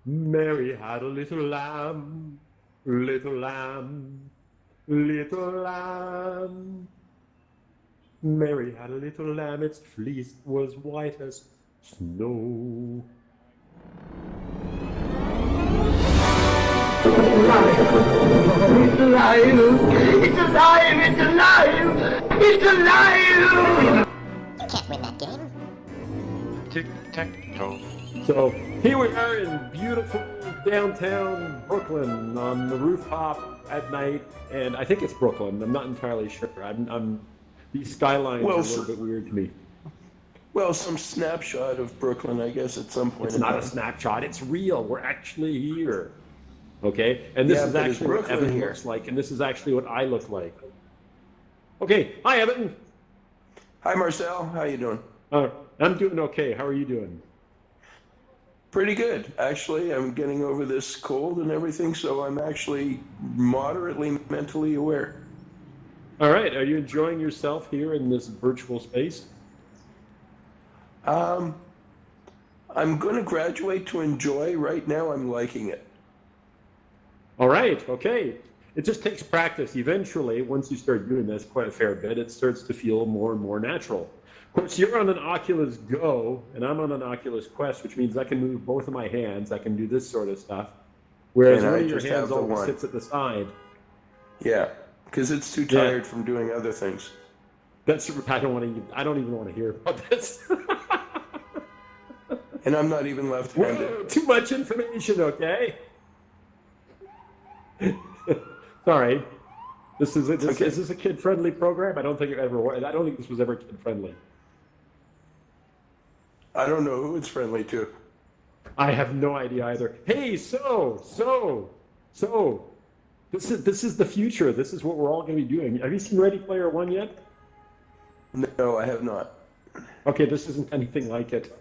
Mary had a little lamb, little lamb, little lamb. Mary had a little lamb, its fleece was white as snow. It's alive! It's alive! It's alive! It's alive! You can't win that game. Tic Tac Toe. So here we are in beautiful downtown Brooklyn on the rooftop at night, and I think it's Brooklyn. I'm not entirely sure. These skylines are a little bit weird to me. Well, some snapshot of Brooklyn, I guess, at some point. It's not a snapshot. It's real. We're actually here. Okay, and this is actually what Evan looks like, and this is actually what I look like. Okay, hi Evan. Hi Marcel, how you doing? I'm doing okay. How are you doing? Pretty good, actually. I'm getting over this cold and everything, so I'm actually moderately mentally aware. All right, are you enjoying yourself here in this virtual space? I'm going to graduate to enjoy. Right now, I'm liking it. All right, okay. It just takes practice. Eventually, once you start doing this quite a fair bit, it starts to feel more and more natural. Of course, you're on an Oculus Go, and I'm on an Oculus Quest, which means I can move both of my hands. I can do this sort of stuff. Whereas one of your hands always sits at the side. Yeah, because it's too tired from doing other things. That's I don't even want to hear about this. And I'm not even left-handed. Whoa, too much information, okay? Sorry. Is this a kid-friendly program? I don't think this was ever kid-friendly. I don't know who it's friendly to. I have no idea either. Hey, so this is the future. This is what we're all going to be doing. Have you seen Ready Player One yet? No, I have not. Okay, this isn't anything like it.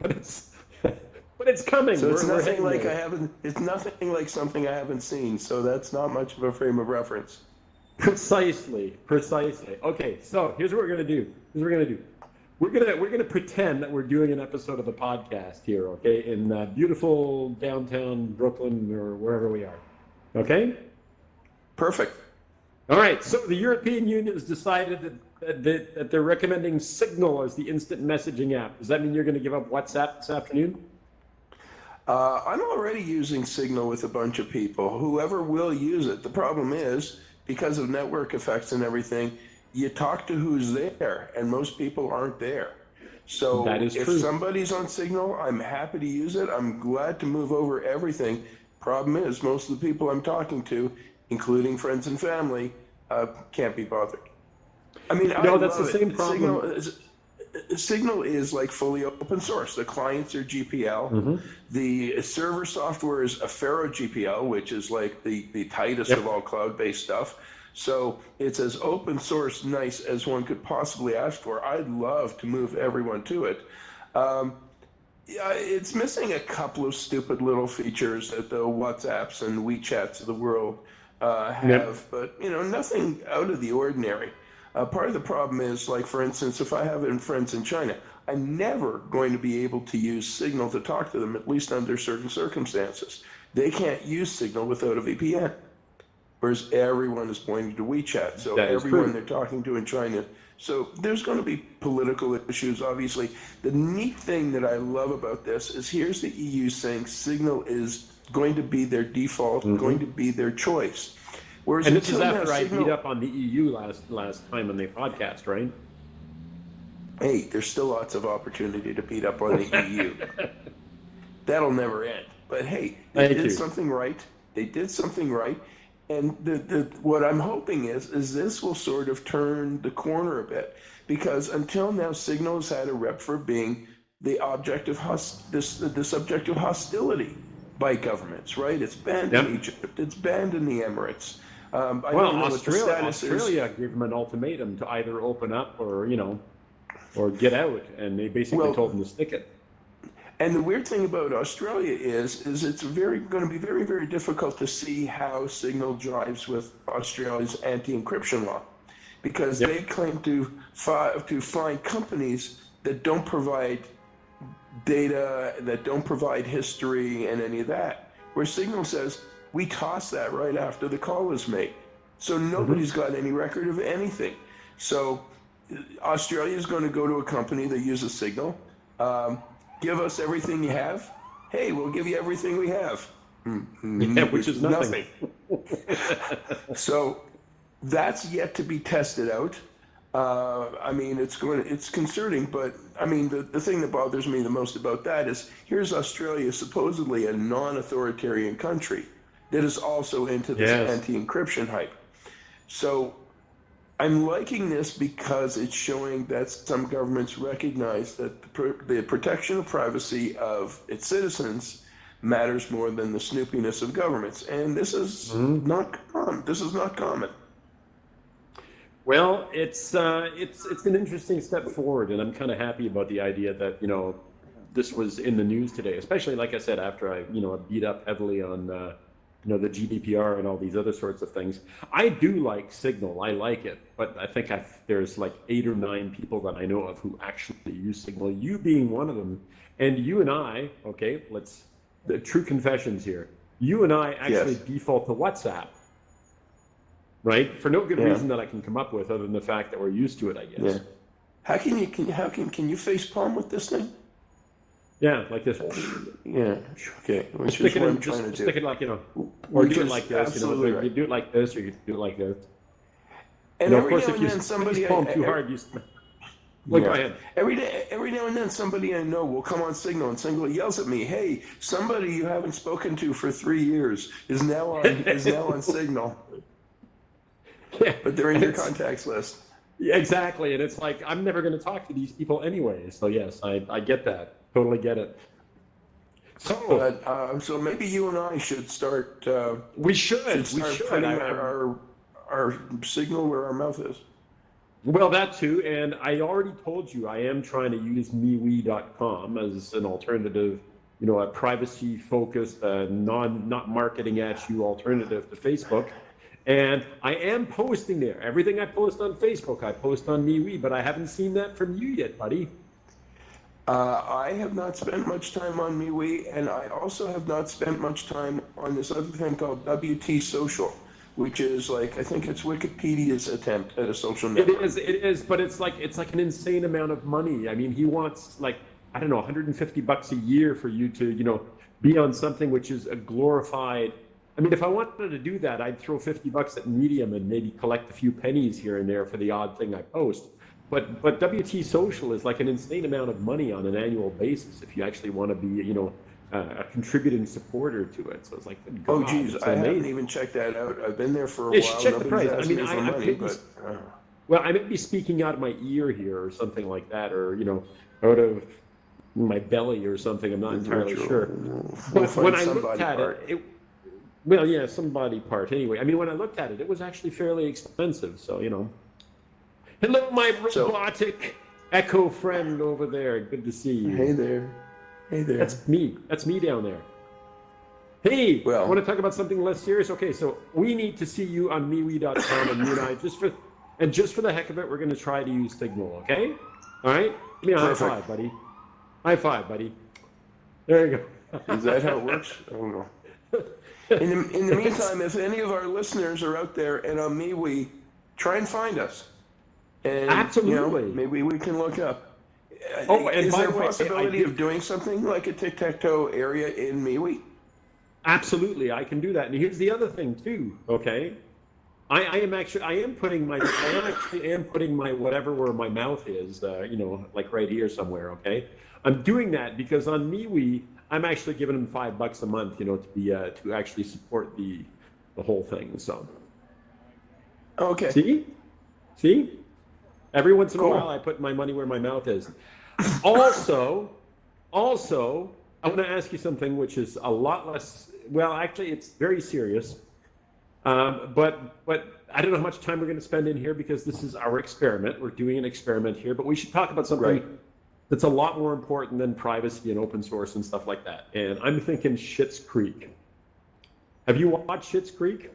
but it's coming. So it's nothing like it's nothing like something I haven't seen. So that's not much of a frame of reference. Precisely. Okay, so here's what we're gonna do. We're gonna pretend that we're doing an episode of the podcast here, okay, in beautiful downtown Brooklyn or wherever we are. Okay. Perfect. All right. So the European Union has decided that they're recommending Signal as the instant messaging app. Does that mean you're going to give up WhatsApp this afternoon? I'm already using Signal with a bunch of people. Whoever will use it. The problem is, because of network effects and everything, you talk to who's there, and most people aren't there. So if somebody's on Signal, I'm happy to use it. I'm glad to move over everything. Problem is, most of the people I'm talking to, including friends and family, can't be bothered. I mean, that's the same problem. Signal is like fully open source. The clients are GPL. Mm-hmm. The server software is Affero GPL, which is like the tightest of all cloud-based stuff. So it's as open source nice as one could possibly ask for. I'd love to move everyone to it. It's missing a couple of stupid little features that the WhatsApps and WeChats of the world have, but nothing out of the ordinary. Part of the problem is, like, for instance, if I have friends in China, I'm never going to be able to use Signal to talk to them, at least under certain circumstances. They can't use Signal without a VPN, whereas everyone is pointing to WeChat, so everyone they're talking to in China. So there's going to be political issues, obviously. The neat thing that I love about this is here's the EU saying Signal is going to be their default, going to be their choice. Whereas and this is after I beat up on the EU last time on the podcast, right? Hey, there's still lots of opportunity to beat up on the EU. That'll never end. But hey, they did something right. They did something right. And what I'm hoping is this will sort of turn the corner a bit, because until now, Signal has had a rep for being the object of the subject of hostility by governments, right? It's banned in Egypt. It's banned in the Emirates. Australia gave them an ultimatum to either open up or get out, and they basically told them to stick it. And the weird thing about Australia is it's going to be very, very difficult to see how Signal jives with Australia's anti-encryption law, because they claim to find companies that don't provide data, that don't provide history and any of that. Where Signal says, we toss that right after the call is made. So nobody's got any record of anything. So Australia is going to go to a company that uses Signal. Give us everything you have. Hey, we'll give you everything we have. Yeah, which is nothing. So that's yet to be tested out. I mean, it's concerning, but I mean, the thing that bothers me the most about that is here's Australia, supposedly a non-authoritarian country that is also into this anti-encryption hype. So I'm liking this because it's showing that some governments recognize that the protection of privacy of its citizens matters more than the snoopiness of governments, and this is not common. This is not common. Well, it's an interesting step forward, and I'm kind of happy about the idea that, you know, this was in the news today, especially, like I said, after I, you know, beat up heavily on, you know, the GDPR and all these other sorts of things. I do like Signal. I like it, but I think there's like 8 or 9 people that I know of who actually use Signal, you being one of them. And you and I, okay, the true confessions here. You and I actually default to WhatsApp. Right? For no good reason that I can come up with, other than the fact that we're used to it, I guess. Yeah. How can you face palm with this thing? Yeah, like this. Yeah. Okay. Which stick is what I'm trying to do. Stick it like, you know, or do it like this. You know, right. You do it like this, or you do it like this. And you know, every of course, now if and you then somebody palm too hard, you. Well, go ahead. Every now and then somebody I know will come on Signal, and Signal yells at me, "Hey, somebody you haven't spoken to for 3 years is now on Signal." Yeah, but they're in your contacts list. Yeah, exactly, and it's like I'm never going to talk to these people anyway. So yes, I get that. Totally get it. So, so maybe you and I should start. We should putting our Signal where our mouth is. Well, that too, and I already told you I am trying to use MeWe.com as an alternative, you know, a privacy-focused, not marketing at you alternative to Facebook. And I am posting there. Everything I post on Facebook, I post on MeWe, but I haven't seen that from you yet, buddy. I have not spent much time on MeWe, and I also have not spent much time on this other thing called WT Social, which is like, I think it's Wikipedia's attempt at a social network. It is, but it's like an insane amount of money. I mean, he wants like, I don't know, $150 a year for you to, you know, be on something which is a glorified. I mean, if I wanted to do that, I'd throw $50 at Medium and maybe collect a few pennies here and there for the odd thing I post. But WT Social is like an insane amount of money on an annual basis if you actually want to be, you know, a contributing supporter to it. So it's like, God, oh geez, I haven't even checked that out. I've been there for a while. Check the price. I mean, well, I may be speaking out of my ear here or something like that, or, you know, out of my belly or something. I'm not entirely sure. But when I looked at it, well, yeah, some body part. Anyway, I mean, when I looked at it, it was actually fairly expensive. So, you know. Hello, my robotic Echo friend over there. Good to see you. Hey there. Hey there. That's me. That's me down there. Hey, well, want to talk about something less serious? Okay, so we need to see you on MeWe.com, and you and I, just for the heck of it, we're going to try to use Signal, okay? All right? Give me a high five, buddy. High five, buddy. There you go. Is that how it works? I don't know. In the meantime, if any of our listeners are out there and on MeWe, try and find us. And, absolutely. You know, maybe we can look up. Oh, and is by there a the way, possibility of doing something like a tic-tac-toe area in MeWe? Absolutely, I can do that. And here's the other thing too. Okay, I am putting my whatever where my mouth is. You know, like right here somewhere. Okay, I'm doing that because on MeWe, I'm actually giving them $5 a month. You know, to be to actually support the whole thing. So. Okay. See. Every once in a while, I put my money where my mouth is. Also, I want to ask you something which is a lot less. Well, actually, it's very serious. But I don't know how much time we're going to spend in here because this is our experiment. We're doing an experiment here, but we should talk about something that's a lot more important than privacy and open source and stuff like that. And I'm thinking Schitt's Creek. Have you watched Schitt's Creek?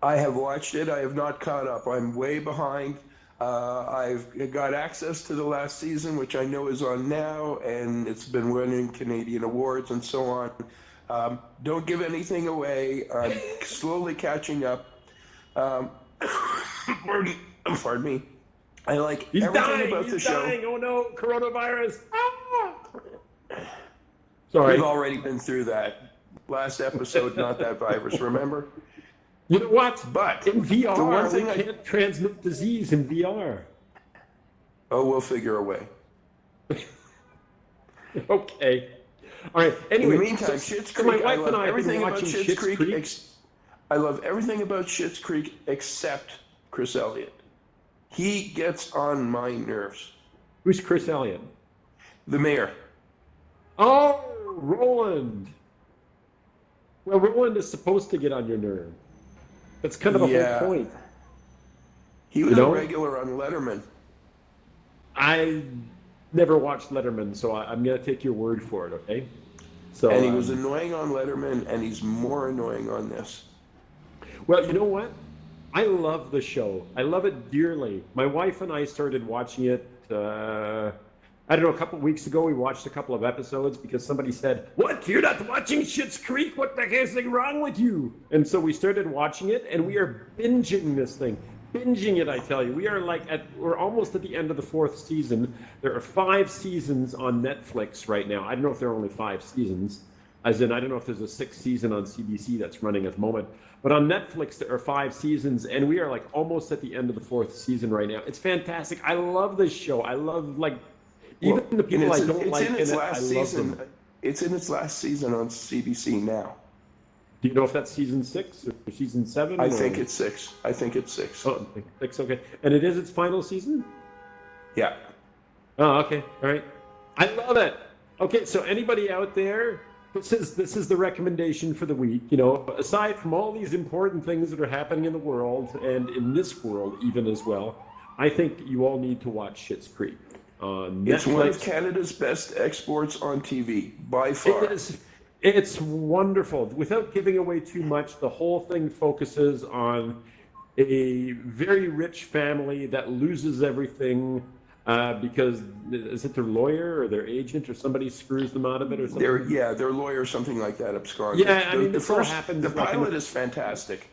I have watched it. I have not caught up. I'm way behind. I've got access to the last season, which I know is on now, and it's been winning Canadian awards and so on. Don't give anything away. I'm slowly catching up. Pardon me. I like He's everything dying. about He's the show. dying. Oh no, coronavirus. Ah! Sorry. We've already been through that. Last episode, not that virus, remember? You know what? But in VR, the one thing we can't transmit disease in VR. Oh, we'll figure a way. Okay. All right. Anyway, in the meantime, Schitt's Creek. my wife I and love I have been everything about watching Schitt's Creek. Creek. I love everything about Schitt's Creek except Chris Elliott. He gets on my nerves. Who's Chris Elliott? The mayor. Oh, Roland. Well, Roland is supposed to get on your nerve. That's kind of the whole point. He was a regular on Letterman. I never watched Letterman, so I'm going to take your word for it, okay? So, and he was annoying on Letterman, and he's more annoying on this. Well, you know what? I love the show. I love it dearly. My wife and I started watching it, I don't know, a couple of weeks ago. We watched a couple of episodes because somebody said, "What? You're not watching Schitt's Creek? What the heck is wrong with you?" And so we started watching it, and we are binging this thing. Binging it, I tell you. We're almost at the end of the 4th season. There are 5 seasons on Netflix right now. I don't know if there are only 5 seasons. As in, I don't know if there's a 6th season on CBC that's running at the moment. But on Netflix, there are 5 seasons, and we are like almost at the end of the 4th season right now. It's fantastic. I love this show. I love, even the people I don't like in it, I love them. It's in its last season on CBC now. Do you know if that's season 6 or season 7? I think it's 6. I think it's 6. Oh, 6, okay. And it is its final season? Yeah. Oh, okay. All right. I love it. Okay, so anybody out there, this is the recommendation for the week. You know, aside from all these important things that are happening in the world and in this world even as well, I think you all need to watch Schitt's Creek on Netflix. It's one of Canada's best exports on TV, by far. It is. It's wonderful. Without giving away too much, the whole thing focuses on a very rich family that loses everything because, is it their lawyer or their agent or somebody screws them out of it or something? Their lawyer or something like that absconds. Yeah, I mean, this all happens. The pilot is fantastic.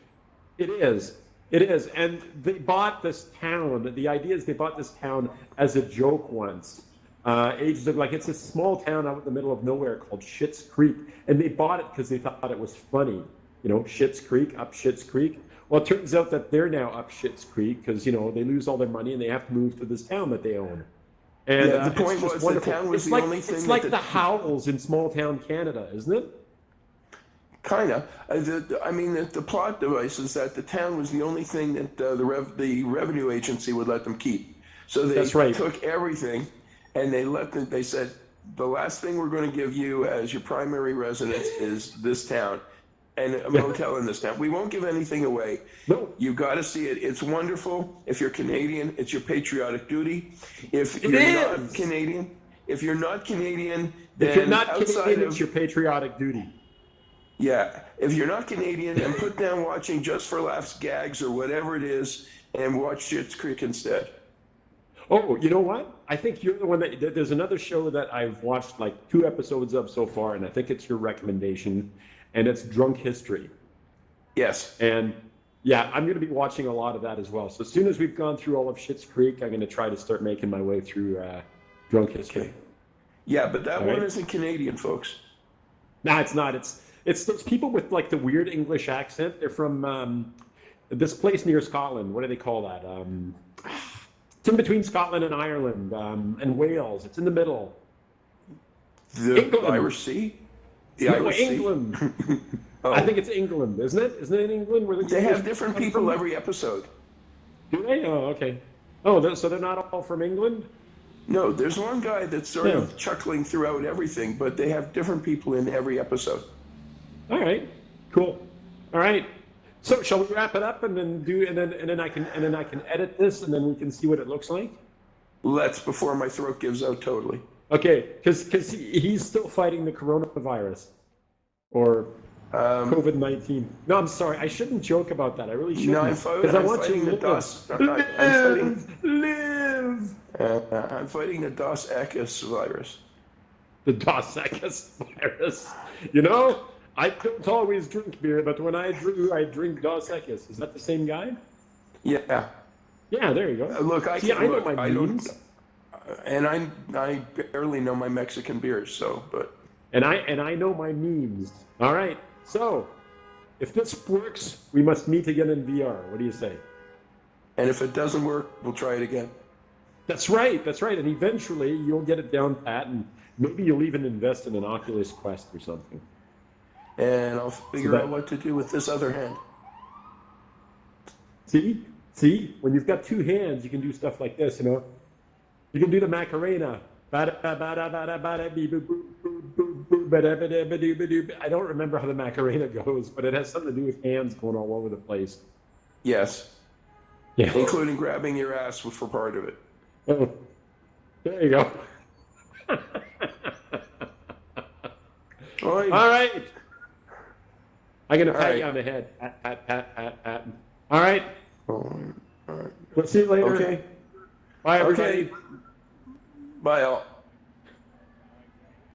It is. It is. And they bought this town. The idea is they bought this town as a joke once. Ages ago, it's a small town out in the middle of nowhere called Schitt's Creek, and they bought it because they thought it was funny. You know, Schitt's Creek, up Schitt's Creek. Well, it turns out that they're now up Schitt's Creek because, you know, they lose all their money and they have to move to this town that they own. And the point was the town was the only thing. It's like the Howls in small town Canada, isn't it? Kind of. The plot device is that the town was the only thing that the revenue agency would let them keep. So they took everything. And they said, the last thing we're going to give you as your primary residence is this town and a motel in this town. We won't give anything away. No. You got to see it. It's wonderful. If you're Canadian, it's your patriotic duty. If you're not Canadian, it's your patriotic duty. Yeah. If you're not Canadian, then put down watching Just for Laughs gags or whatever it is and watch Schitt's Creek instead. Oh, you know what? I think you're the one there's another show that I've watched 2 episodes of so far, and I think it's your recommendation, and it's Drunk History. Yes. And yeah, I'm going to be watching a lot of that as well. So as soon as we've gone through all of Schitt's Creek, I'm going to try to start making my way through Drunk History. Okay. Yeah, but that one isn't Canadian, folks. No, it's not. It's those people with the weird English accent. They're from this place near Scotland. What do they call that? It's in between Scotland and Ireland and Wales. It's in the middle. The Irish Sea? The Irish England. Sea? Oh. I think it's England, isn't it? Isn't it in England? Where they have different people every episode. Do they? Oh, okay. Oh, so they're not all from England? No, there's one guy that's sort of chuckling throughout everything, but they have different people in every episode. All right. Cool. All right. So shall we wrap it up and then I can edit this and then we can see what it looks like? Let's, before my throat gives out totally. Okay, because he's still fighting the coronavirus, or COVID-19. No, I'm sorry. I shouldn't joke about that. I really shouldn't. No, I'm fighting the DOS. Live. I'm fighting the Dos Equus virus. The Dos Equus virus. You know, I don't always drink beer, but when I drink Dos Equus. Is that the same guy? Yeah. Yeah, there you go. Look, I know my memes. And I barely know my Mexican beers, so but. And I know my memes. All right. So, if this works, we must meet again in VR. What do you say? And if it doesn't work, we'll try it again. That's right. That's right. And eventually, you'll get it down pat, and maybe you'll even invest in an Oculus Quest or something. And I'll figure out what to do with this other hand. See? When you've got two hands, you can do stuff like this, you know? You can do the Macarena. I don't remember how the Macarena goes, but it has something to do with hands going all over the place. Yes. Yeah. Including grabbing your ass for part of it. Oh, there you go. All right. I'm going to pat right. you on the head. Pat. All right. All right. We'll see you later. Okay. Bye, everybody. Okay. Bye, all.